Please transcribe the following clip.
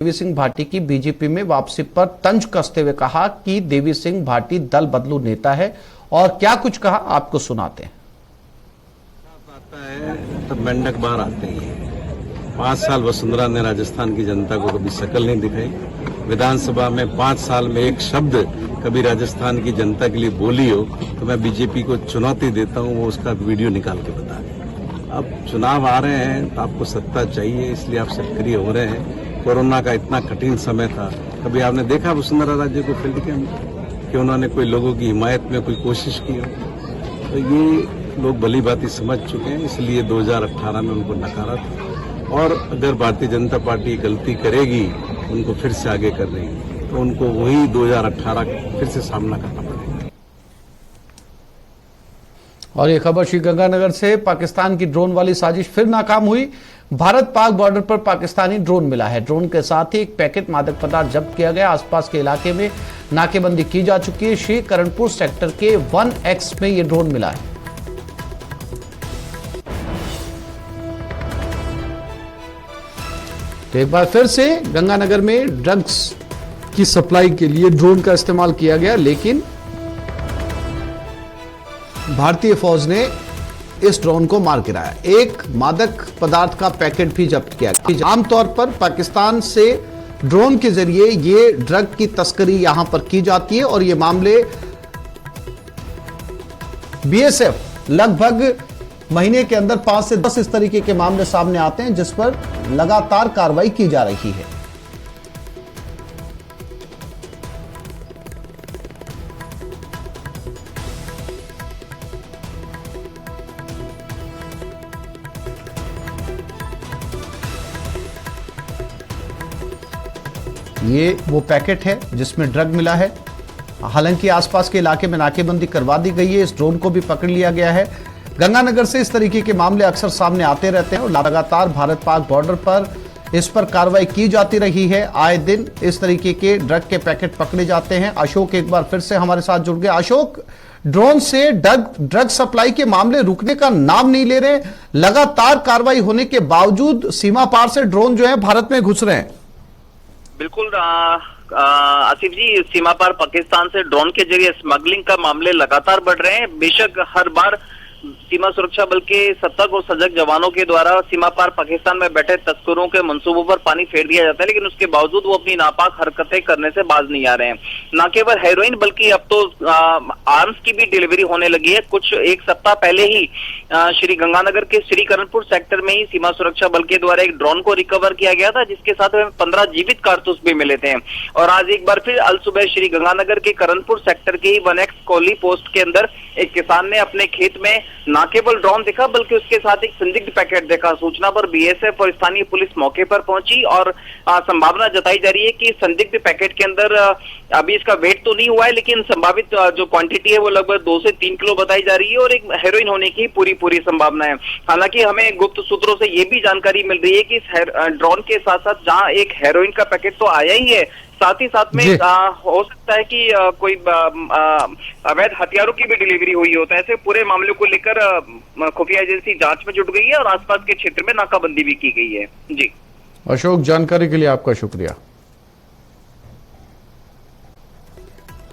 देवी सिंह भाटी की बीजेपी में वापसी पर तंज कसते हुए कहा कि देवी सिंह भाटी दल बदलू नेता है और क्या कुछ कहा आपको सुनाते हैं। आता है तब मेंढक बाहर आते ही। 5 साल वसुंधरा ने राजस्थान की जनता को कभी शक्ल नहीं दिखाई। विधानसभा में 5 साल में एक शब्द कभी राजस्थान की जनता के लिए बोली हो तो मैं बीजेपी को चुनौती देता हूं, वो उसका वीडियो निकाल के बता दें। अब चुनाव आ रहे हैं तो आपको सत्ता चाहिए, इसलिए आप सक्रिय हो रहे हैं। कोरोना का इतना कठिन समय था, कभी आपने देखा वसुंधरा राजे को फील्ड के अंदर कि उन्होंने कोई लोगों की हिमायत में कोई कोशिश की हो? तो ये लोग भली भांति समझ चुके हैं, इसलिए 2018 में उनको नकारा था। और अगर भारतीय जनता पार्टी गलती करेगी, उनको फिर से आगे कर रही है, तो उनको वही 2018 फिर से सामना करना पड़ेगा। और ये खबर श्रीगंगानगर से, पाकिस्तान की ड्रोन वाली साजिश फिर नाकाम हुई। भारत पाक बॉर्डर पर पाकिस्तानी ड्रोन मिला है। ड्रोन के साथ ही एक पैकेट मादक पदार्थ जब्त किया गया। आसपास के इलाके में नाकेबंदी की जा चुकी है। श्री करणपुर सेक्टर के 1X में ये ड्रोन मिला है। तो एक बार फिर से गंगानगर में ड्रग्स की सप्लाई के लिए ड्रोन का इस्तेमाल किया गया, लेकिन भारतीय फौज ने इस ड्रोन को मार गिराया। एक मादक पदार्थ का पैकेट भी जब्त किया गया। आमतौर पर पाकिस्तान से ड्रोन के जरिए ये ड्रग की तस्करी यहां पर की जाती है और ये मामले बीएसएफ लगभग महीने के अंदर 5 से 10 इस तरीके के मामले सामने आते हैं, जिस पर लगातार कार्रवाई की जा रही है। ये वो पैकेट है जिसमें ड्रग मिला है। हालांकि आसपास के इलाके में नाकेबंदी करवा दी गई है। इस ड्रोन को भी पकड़ लिया गया है। गंगानगर से इस तरीके के मामले अक्सर सामने आते रहते हैं और लगातार भारत पाक बॉर्डर पर इस पर कार्रवाई की जाती रही है। आए दिन इस तरीके के ड्रग के पैकेट पकड़े जाते हैं। अशोक एक बार फिर से हमारे साथ जुड़ गए। अशोक, ड्रोन से ड्रग सप्लाई के मामले रुकने का नाम नहीं ले रहे। लगातार कार्रवाई होने के बावजूद सीमा पार से ड्रोन जो है भारत में घुस रहे हैं। बिल्कुल आसिफ जी, सीमा पार पाकिस्तान से ड्रोन के जरिए स्मगलिंग का मामले लगातार बढ़ रहे हैं। बेशक हर बार सीमा सुरक्षा बल के सतर्क और सजग जवानों के द्वारा सीमा पार पाकिस्तान में बैठे तस्करों के मंसूबों पर पानी फेर दिया जाता है, लेकिन उसके बावजूद वो अपनी नापाक हरकतें करने से बाज नहीं आ रहे हैं। न केवल हेरोइन बल्कि अब तो आर्म्स की भी डिलीवरी होने लगी है। कुछ एक सप्ताह पहले ही श्री गंगानगर के श्री करणपुर सेक्टर में ही सीमा सुरक्षा बल के द्वारा एक ड्रोन को रिकवर किया गया था, जिसके साथ 15 जीवित कारतूस भी मिले थे। और आज एक बार फिर अल सुबह श्री गंगानगर के करणपुर सेक्टर के ही 1X कोली पोस्ट के अंदर एक किसान ने अपने खेत में न केवल ड्रोन देखा बल्कि उसके साथ एक संदिग्ध पैकेट देखा। सूचना पर बीएसएफ और स्थानीय पुलिस मौके पर पहुंची और संभावना जताई जा रही है कि संदिग्ध पैकेट के अंदर अभी इसका वेट तो नहीं हुआ है, लेकिन संभावित जो क्वांटिटी है वो लगभग 2 से 3 किलो बताई जा रही है और एक हेरोइन होने की पूरी संभावना है। हालांकि हमें गुप्त सूत्रों से ये भी जानकारी मिल रही है कि इस ड्रोन के साथ साथ जहां एक हेरोइन का पैकेट तो आया ही है, साथ ही साथ में हो सकता है कि कोई अवैध हथियारों की भी डिलीवरी हुई होता है। ऐसे पूरे मामले को लेकर खुफिया एजेंसी जांच में जुट गई है और आसपास के क्षेत्र में नाकाबंदी भी की गई है। जी अशोक, जानकारी के लिए आपका शुक्रिया।